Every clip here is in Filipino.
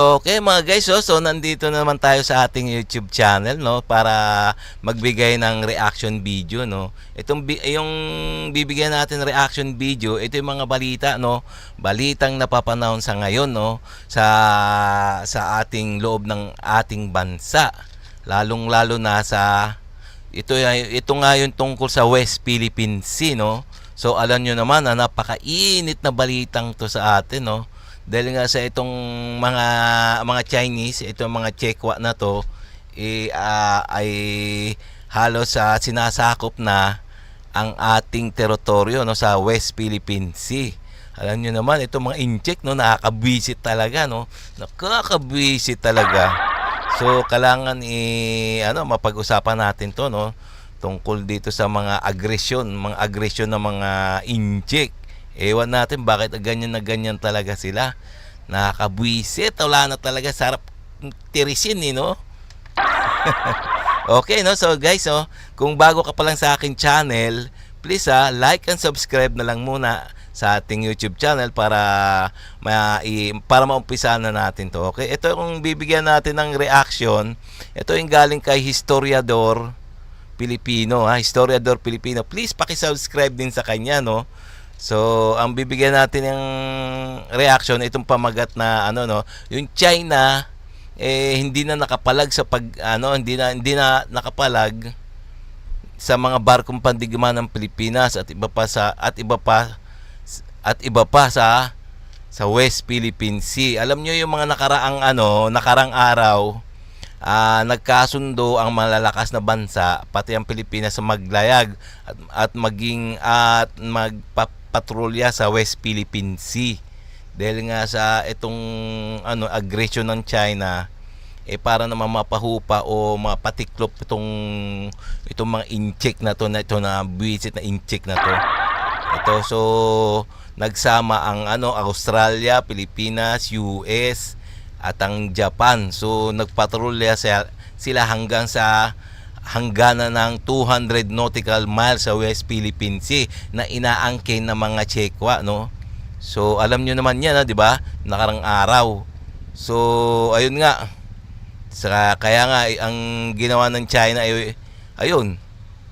Okay mga guys, so nandito na naman tayo sa ating YouTube channel, no, para magbigay ng reaction video, no. Yung bibigyan natin reaction video, ito yung mga balita, no, balitang napapanahon sa ngayon, no, sa ating loob ng ating bansa, lalong-lalo na sa ito nga yung tungkol sa West Philippine Sea, no. So alam nyo naman na napakainit na balitang to sa atin, no, dahil nga sa itong mga Chinese, itong mga Chekwa na to ay halos sinasakop na ang ating teritoryo, no, sa West Philippine Sea. Alam niyo naman itong mga incheck, no, nakakabwisit talaga, no. Nakakabwisit talaga. So kailangan mapag-usapan natin to, no, tungkol dito sa mga agresyon ng mga incheck. Ewan natin bakit ganyan na ganyan talaga sila. Nakakabwisit. Wala na talaga. Sarap tirisin, no? Okay, no? So guys, kung bago ka pa lang sa aking channel, please like and subscribe na lang muna sa ating YouTube channel para maumpisahan na natin to. Okay? Ito yung bibigyan natin ng reaction. Ito yung galing kay Historiador Pilipino, Historiador Pilipino. Please paki-subscribe din sa kanya, no? So, ang bibigyan natin ng reaction itong pamagat na yung China hindi na nakapalag sa hindi na nakapalag sa mga barkong pandigma ng Pilipinas at iba pa sa West Philippine Sea. Alam niyo yung mga nakarang araw, nagkasundo ang malalakas na bansa pati ang Pilipinas sa maglayag at magpatrolya sa West Philippine Sea dahil nga sa itong aggression ng China para naman mapahupa o mapatiklop itong mga incheck na to, na buwisit na incheck na to. So nagsama ang Australia, Pilipinas, US at ang Japan. So nagpatrolya sila hanggang sa hangganan ng 200 nautical miles sa West Philippine Sea na inaangkin ng mga Chekwa, no. So alam niyo naman 'yan, di ba? Nakarang araw. So ayun nga. Kaya nga ang ginawa ng China ayun,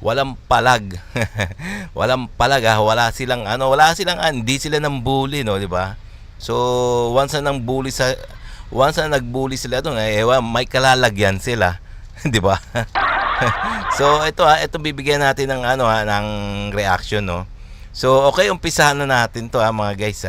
walang palag. Walang palag, wala silang hindi sila nang bully, no, di ba? So once na nagbully sila doon, may kalalagyan sila. Di ba? So ito bibigyan natin ng ng reaction, no. So okay, umpisahan na natin to mga guys.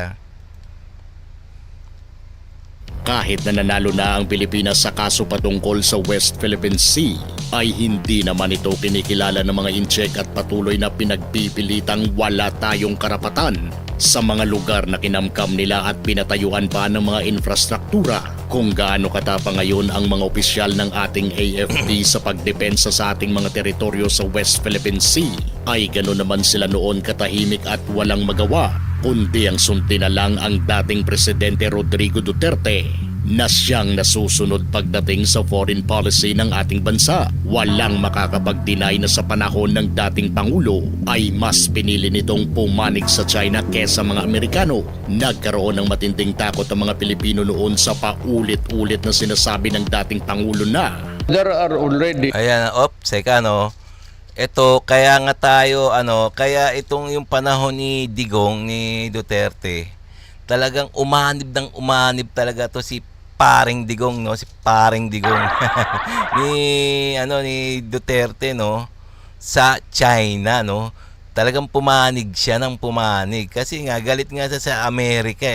Kahit na nanalo na ang Pilipinas sa kaso patungkol sa West Philippine Sea, ay hindi naman ito kinikilala ng mga incheck at patuloy na pinagpipilitang wala tayong karapatan sa mga lugar na kinamkam nila at pinatayuan pa ng mga infrastruktura. Kung gaano katapang ngayon ang mga opisyal ng ating AFP sa pagdepensa sa ating mga teritoryo sa West Philippine Sea, ay gano'n naman sila noon katahimik at walang magawa, kundi ang sunti na lang ang dating Presidente Rodrigo Duterte na siyang nasusunod pagdating sa foreign policy ng ating bansa. Walang makakapag-deny na sa panahon ng dating Pangulo ay mas pinili nitong pumanig sa China kesa mga Amerikano. Nagkaroon ng matinding takot ang mga Pilipino noon sa paulit-ulit na sinasabi ng dating Pangulo na there are already Seka, no. Ito kaya nga tayo kaya itong yung panahon ni Duterte, talagang umanib talaga to si Paring Digong, no, si Paring Digong ni Duterte, no, sa China, no. Talagang pumanig siya kasi nga galit nga siya sa Amerika,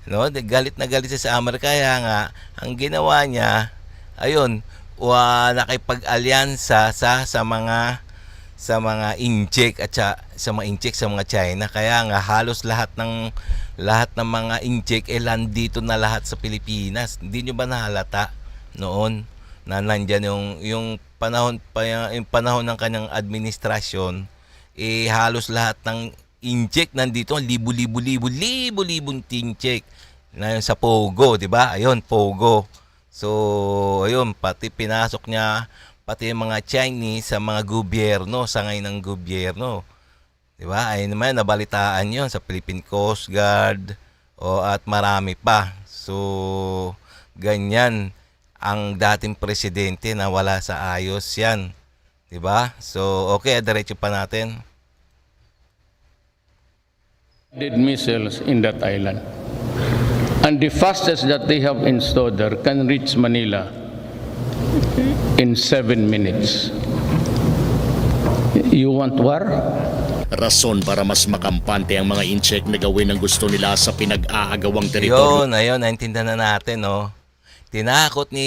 no. Galit siya sa Amerika, kaya nga ang ginawa niya ayun, nakipag-alyansa sa mga incheck at sa mga China. Kaya nga halos lahat ng mga incheck landito na lahat sa Pilipinas. Hindi nyo ba nahalata noon na nandiyan yung panahon ng kanyang administrasyon, halos lahat ng incheck nandito, libo-libong incheck na sa Pogo, di ba? Ayun, Pogo. So ayun, pati pinasok niya pati yung mga Chinese sa mga gobyerno, sa ngayon ng gobyerno. Diba? Ay naman, nabalitaan yon sa Philippine Coast Guard at marami pa. So, ganyan ang dating presidente na wala sa ayos yan. 'Di ba? So, okay, diretso pa natin. Did missiles in that island. And the fastest that they have installed there can reach Manila in 7 minutes. You want war? Rason para mas makampante ang mga incheck na gawin ang gusto nila sa pinag-aagawang teritoryo. Ayun, naintindihan na natin, no? Tinakot ni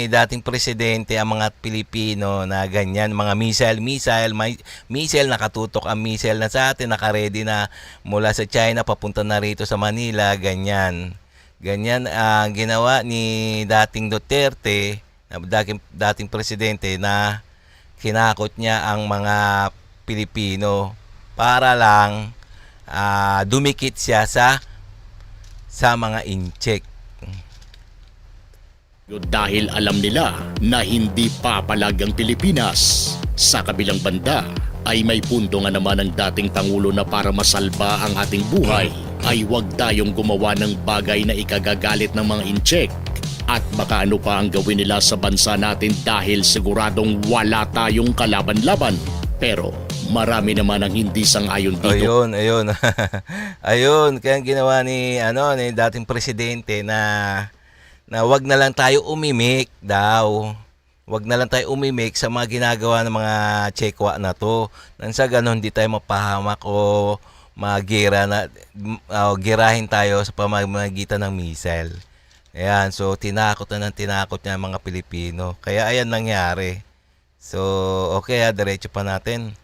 dating presidente ang mga Pilipino na ganyan, mga missile, nakatutok ang missile na sa atin, nakaredy na mula sa China papunta na rito sa Manila, ganyan. Ganyan ang ginawa ni dating Duterte, dating presidente, na kinakot niya ang mga Pilipino para lang dumikit siya sa mga incheck. Dahil alam nila na hindi papalag ang Pilipinas. Sa kabilang banda ay may punto nga naman ang dating Pangulo na para masalba ang ating buhay ay huwag tayong gumawa ng bagay na ikagagalit ng mga incheck. At baka ano pa ang gawin nila sa bansa natin dahil siguradong wala tayong kalaban-laban. Pero marami naman ang hindi sang-ayon dito. Ayun. Ayun, kaya ang ginawa ni dating presidente na wag na lang tayo umimik daw. Wag na lang tayo umimik sa mga ginagawa ng mga Chekwa na to. Nang sa ganon, hindi tayo mapahamak o girahin tayo sa pamamagitan ng missile. Ayan, so tinakot niya ang mga Pilipino. Kaya ayan nangyari. So, okay, diretso pa natin.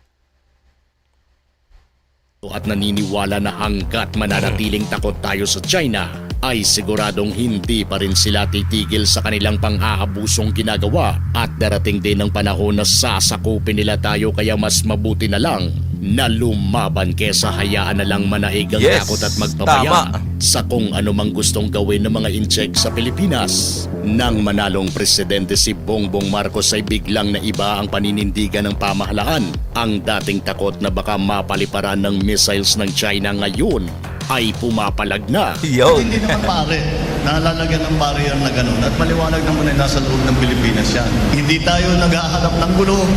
At naniniwala na hanggat mananatiling takot tayo sa China, ay siguradong hindi pa rin sila titigil sa kanilang pang-aabusong ginagawa at darating din ang panahon na sasakupin nila tayo kaya mas mabuti na lang na lumaban kesa hayaan na lang manaig ang takot at magpapaya sa kung anumang gustong gawin ng mga incheck sa Pilipinas. Nang manalong presidente si Bongbong Marcos ay biglang naiba ang paninindigan ng pamahalaan. Ang dating takot na baka mapaliparan ng missiles ng China ngayon ay pumapalag na. Hindi naman pare, nalalagyan ng barrier na gano'n at maliwanag naman ay nasa loob ng Pilipinas yan. Hindi tayo naghahanap ng gulo.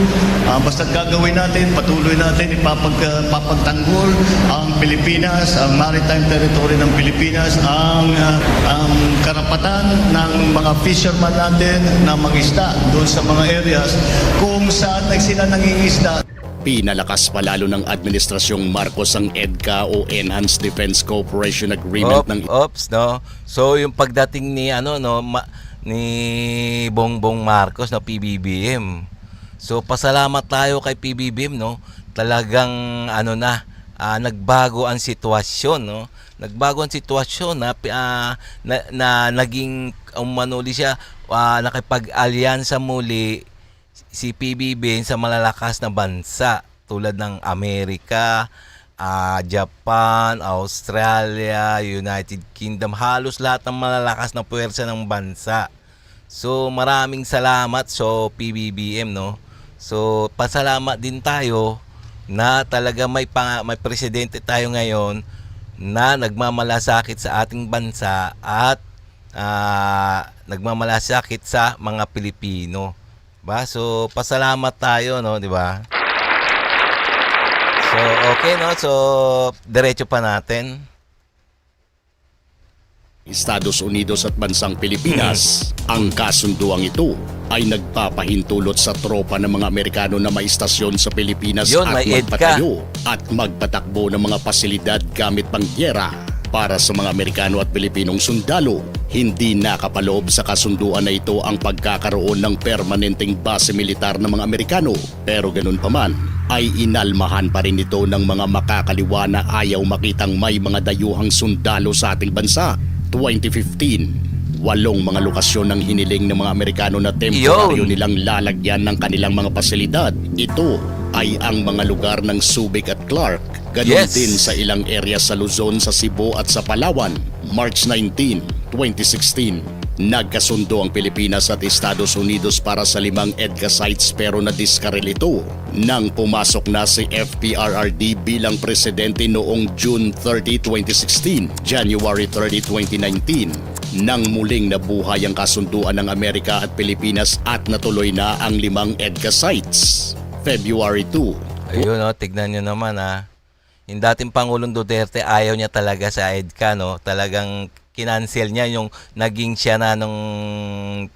Basta gagawin natin, patuloy natin ipapagtanggol ang Pilipinas, ang maritime territory ng Pilipinas, ang karapatan ng mga fisherman natin na mag-isda doon sa mga areas kung saan sila nangingisda. Pinalakas pa lalo ng Administrasyong Marcos ang EDCA o Enhanced Defense Cooperation Agreement ng no. So yung pagdating ni ni Bongbong Marcos na PBBM. So pasalamat tayo kay PBBM, no. Talagang nagbago ang sitwasyon, no. Nagbago ang sitwasyon na naging umanuli siya, nakipag-alyansa muli si PBBM sa malalakas na bansa tulad ng Amerika, Japan, Australia, United Kingdom, halos lahat ng malalakas na puwersa ng bansa. So maraming salamat PBBM, no. So pasalamat din tayo na talaga may presidente tayo ngayon na nagmamalasakit sa ating bansa at nagmamalasakit sa mga Pilipino. So pasalamat tayo, no, di ba? So okay, no. So diretso pa natin. Estados Unidos at bansang Pilipinas. Ang kasunduang ito ay nagpapahintulot sa tropa ng mga Amerikano na maistasyon sa Pilipinas at magpatayo at magpatakbo ng mga pasilidad gamit pangyera para sa mga Amerikano at Pilipinong sundalo. Hindi nakapaloob sa kasunduan na ito ang pagkakaroon ng permanenteng base militar ng mga Amerikano. Pero ganun pa man, ay inalmahan pa rin ito ng mga makakaliwa na ayaw makitang may mga dayuhang sundalo sa ating bansa. 2015, 8 mga lokasyon ng hiniling ng mga Amerikano na temporaryo nilang lalagyan ng kanilang mga pasilidad. Ito ay ang mga lugar ng Subic at Clark. Ganon din sa ilang area sa Luzon, sa Cebu at sa Palawan. March 19, 2016, nagkasundo ang Pilipinas at Estados Unidos para sa 5 EDCA sites pero nadiskaril ito nang pumasok na si FPRRD bilang presidente noong June 30, 2016, January 30, 2019 Nang muling nabuhay ang kasunduan ng Amerika at Pilipinas at natuloy na ang 5 EDCA sites. February 2. Ayun, no, tignan nyo naman, ha. Yung dating Pangulong Duterte, ayaw niya talaga sa EDCA, no. Talagang kinancel niya yung naging siya na nung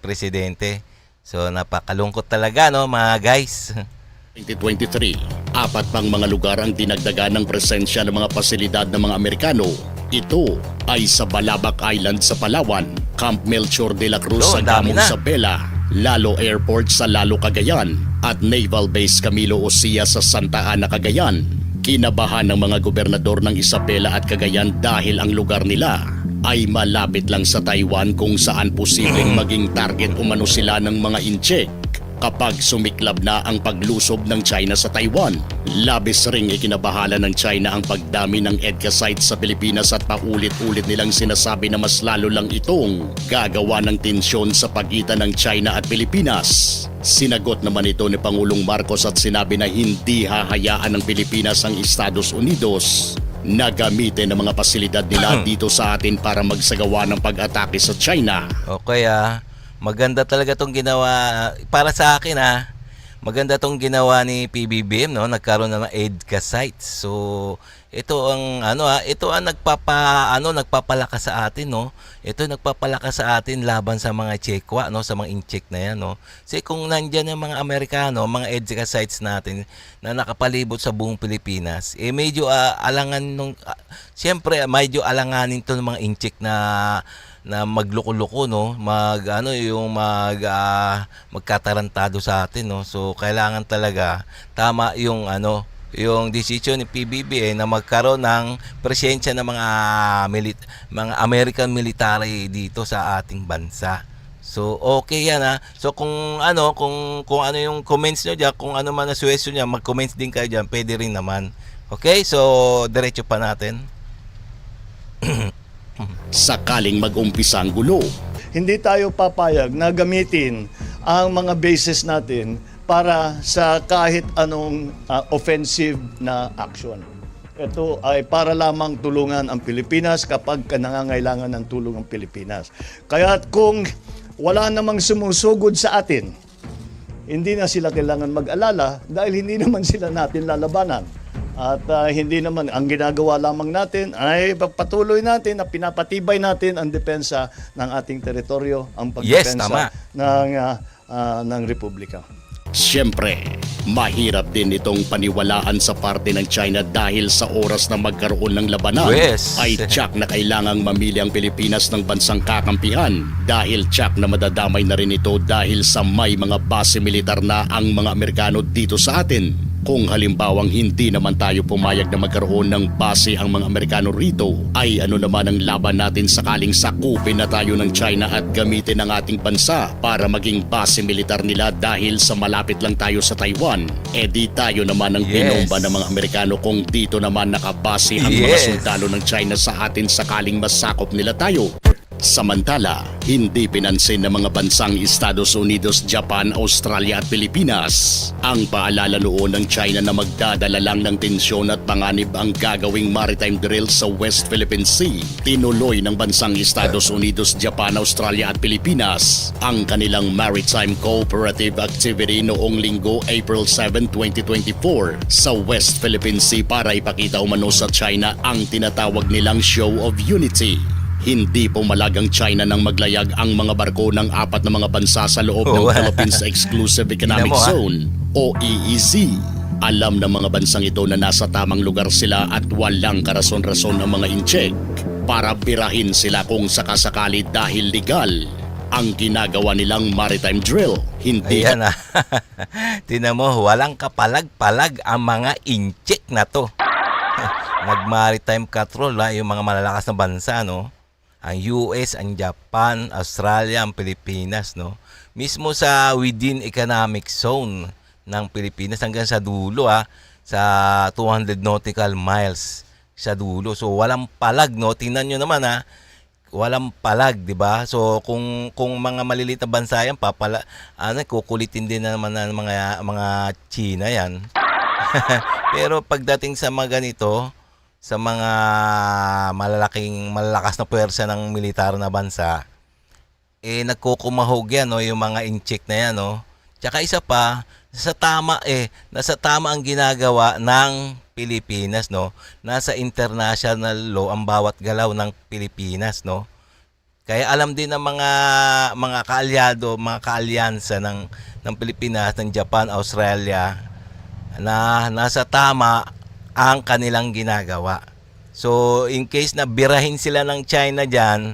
presidente. So, napakalungkot talaga, no, mga guys. 2023, 4 pang mga lugar ang dinagdagan ng presensya ng mga pasilidad ng mga Amerikano. Ito ay sa Balabac Island sa Palawan, Camp Melchor de la Cruz sa ang dami Gamong na. Isabela, Lalo Airport sa Lalo Cagayan, at Naval Base Camilo Osia sa Santa Ana, Cagayan. Kinabahan ng mga gobernador ng Isabela at Cagayan dahil ang lugar nila ay malapit lang sa Taiwan kung saan posibleng maging target umano sila ng mga incheck kapag sumiklab na ang paglusob ng China sa Taiwan. Labis ring ikinabahala ng China ang pagdami ng EDCA sites sa Pilipinas at paulit-ulit nilang sinasabi na mas lalo lang itong gagawa ng tensyon sa pagitan ng China at Pilipinas. Sinagot naman ito ni Pangulong Marcos at sinabi na hindi hahayaan ng Pilipinas ang Estados Unidos na gamitin ang mga pasilidad nila dito sa atin para magsagawa ng pag-atake sa China. Okay, maganda talaga tong ginawa para sa akin, maganda tong ginawa ni PBBM, no, nagkaroon na ng EDCA sites. So ito ang ito ang nagpapalakas sa atin, no. Ito nagpapalakas sa atin laban sa mga Chekwa, no, sa mga incheck na yan, no. Kasi kung nandiyan yung mga Amerikano, mga EDCA sites natin na nakapalibot sa buong Pilipinas, medyo alangan nung siyempre medyo alanganin to ng mga incheck na magloko-loko, no, magkatarantado sa atin, no. So kailangan talaga tama yung yung decision ni PBBM na magkaroon ng presensya ng mga American military dito sa ating bansa. So okay yan, So kung ano yung comments nyo diyan, kung ano man na suggestion niya, mag-comments din kayo diyan, pwede rin naman. Okay? So diretso pa natin. Sakaling mag-umpisa ang gulo, Hindi tayo papayag na gamitin ang mga bases natin para sa kahit anong offensive na action. Ito ay para lamang tulungan ang Pilipinas kapag nangangailangan ng tulong ang Pilipinas. Kaya kung wala namang sumusugod sa atin, hindi na sila kailangan mag-alala dahil hindi naman sila natin lalabanan. At hindi naman, ang ginagawa lamang natin ay patuloy natin na pinapatibay natin ang depensa ng ating teritoryo, ang Yes, pagdepensa tama. ng Republika. siyempre, mahirap din itong paniwalaan sa parte ng China dahil sa oras na magkaroon ng labanan Yes. ay tsak na kailangang mamili ang Pilipinas ng bansang kakampihan dahil tsak na madadamay na rin ito dahil sa may mga base militar na ang mga Amerikano dito sa atin. Kung halimbawang hindi naman tayo pumayag na magkaroon ng base ang mga Amerikano rito, ay ano naman ang laban natin sakaling sakupin na tayo ng China at gamitin ang ating bansa para maging base militar nila dahil sa malapit lang tayo sa Taiwan. E di tayo naman ang Yes. binomba ng mga Amerikano kung dito naman nakabase ang mga Yes. sundalo ng China sa atin sakaling masakop nila tayo. Samantala, hindi pinansin ng mga bansang Estados Unidos, Japan, Australia at Pilipinas ang paalala noon ng China na magdadala lang ng tensyon at panganib ang gagawing maritime drill sa West Philippine Sea. Tinuloy ng bansang Estados Unidos, Japan, Australia at Pilipinas ang kanilang maritime cooperative activity noong linggo April 7, 2024 sa West Philippine Sea para ipakita umano sa China ang tinatawag nilang Show of Unity. Hindi pumalag ang China nang maglayag ang mga barko ng 4 na mga bansa sa loob ng Philippines Exclusive Economic Tingnan mo, Zone o EEZ. Alam ng mga bansang ito na nasa tamang lugar sila at walang karason-rason ang mga incheck para birahin sila kung sakasakali dahil legal ang ginagawa nilang maritime drill. Hindi Ayan, Tingnan mo, walang kapalag-palag ang mga incheck na to. Nag-maritime patrol, yung mga malalakas na bansa, no? Ang US, ang Japan, Australia, ang Pilipinas, no? Mismo sa within economic zone ng Pilipinas hanggang sa dulo, sa 200 nautical miles sa dulo. So walang palag, no? Tingnan nyo naman, walang palag, 'di ba? So kung mga maliliit na bansa yan, kukulitin din naman ng mga China yan. Pero pagdating sa mga ganito, sa mga malalakas na puwersa ng militar na bansa, nagkukumahog yan, no, yung mga incheck na yan, no. Tsaka isa pa, nasa tama ang ginagawa ng Pilipinas, no. Nasa international law ang bawat galaw ng Pilipinas, no. Kaya alam din ng mga kaalyado, mga kaalyansa ng Pilipinas, ng Japan, Australia, na nasa tama ang kanilang ginagawa. So, in case na birahin sila ng China dyan,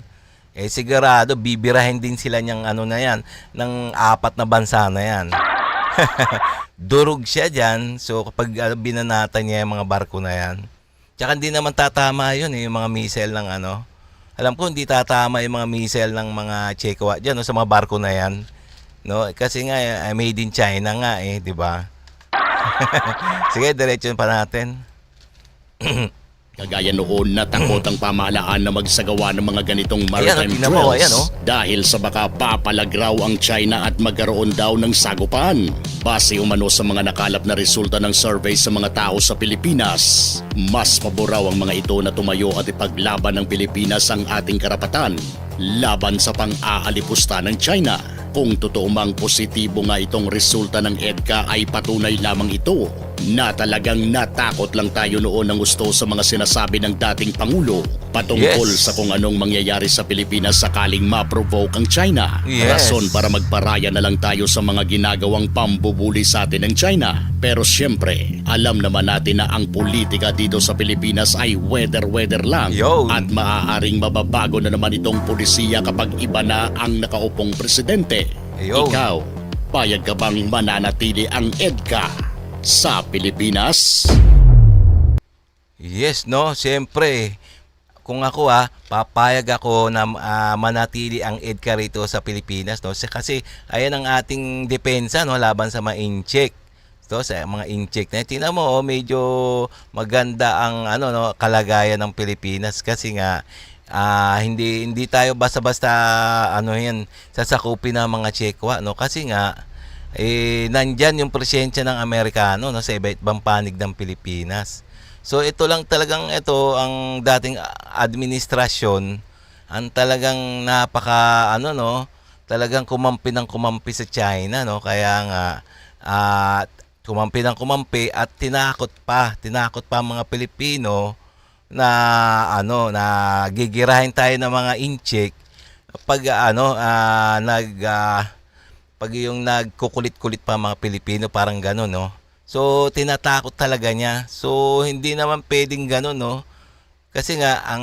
sigurado bibirahin din sila ng na yan, ng 4 na bansa na yan. Durog siya dyan. So, kapag binanatan niya yung mga barko na yan, tsaka hindi naman tatama yun, yung mga missile ng alam ko hindi tatama yung mga missile ng mga Chekowa dyan, no, sa mga barko na yan. No? Kasi nga, made in China nga di ba? Sige, diretso pa natin. Kagaya noon na takot ang pamahalaan na magsagawa ng mga ganitong maritime tingnan mo, drills dahil sa baka papalag raw ang China at magkaroon daw ng sagupan. Base umano sa mga nakalap na resulta ng survey sa mga tao sa Pilipinas, mas pabor raw ang mga ito na tumayo at ipaglaban ng Pilipinas ang ating karapatan laban sa pang-aalipusta ng China. Kung totoo mang positibo nga itong resulta ng EDCA ay patunay lamang ito na talagang natakot lang tayo noon ng gusto sa mga sinasabi ng dating Pangulo patungkol sa kung anong mangyayari sa Pilipinas sakaling ma-provoke ang China. Rason para magparaya na lang tayo sa mga ginagawang pambubuli sa atin ng China. Pero syempre, alam naman natin na ang politika dito sa Pilipinas ay weather lang at maaaring mababago na naman itong polisiya kapag iba na ang nakaupong presidente. Ikaw, payag ka bang mananatili ang EDCA sa Pilipinas? Yes, no, siyempre. Kung ako papayag ako na manatili ang EDCA rito sa Pilipinas, no? Kasi ayan ang ating depensa, no, laban sa mga incheck. So, sa mga incheck na tingnan mo, medyo maganda ang kalagayan ng Pilipinas kasi nga hindi tayo basta-basta sasakupin ng mga Chekowa, no, kasi nga nandyan yung presensya ng Amerikano, no, sa ibang panig ng Pilipinas. So ito lang talagang ang dating administrasyon ang talagang talagang kumampi sa China, no, kaya nga kumampi at tinakot pa ang mga Pilipino na gigirahin tayo ng mga incheck pag pag yung nagkukulit-kulit pa mga Pilipino, parang gano'n, no. So tinatakot talaga niya. So hindi naman pwedeng gano'n, no. Kasi nga ang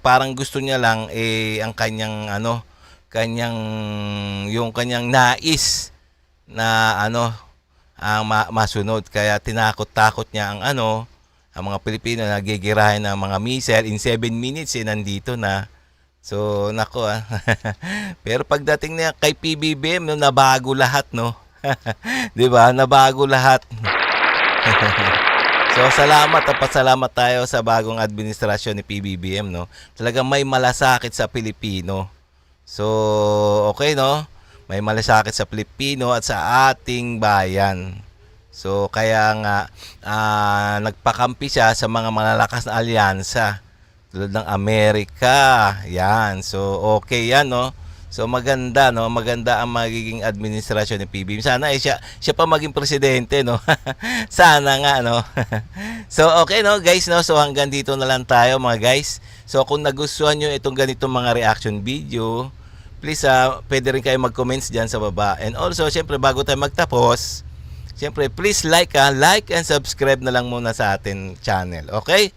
parang gusto niya lang ang kanyang kanyang nais na ang masunod, kaya tinakot-takot niya ang mga Pilipino na gigirahin ng mga missile in 7 minutes nandito na. So nako pero pagdating niya kay PBBM, no, nabago lahat, no. 'Di ba? Nabago lahat. So salamat at pasalamat tayo sa bagong administrasyon ni PBBM, no. Talagang may malasakit sa Pilipino. So okay, no. May malasakit sa Pilipino at sa ating bayan. So kaya nga nagpakampi siya sa mga malalakas na alyansa tulad ng Amerika. Yan. So okay yan, no. So maganda, no. Maganda ang magiging administrasyon ni PBBM. Sana siya pa maging presidente, no. Sana nga, no. So okay, no, guys, no. So hanggang dito na lang tayo, mga guys. So kung nagustuhan niyo itong ganitong mga reaction video, please pwede rin kayo mag-comments diyan sa baba. And also, syempre bago tayo magtapos, syempre please like and subscribe na lang muna sa atin channel. Okay?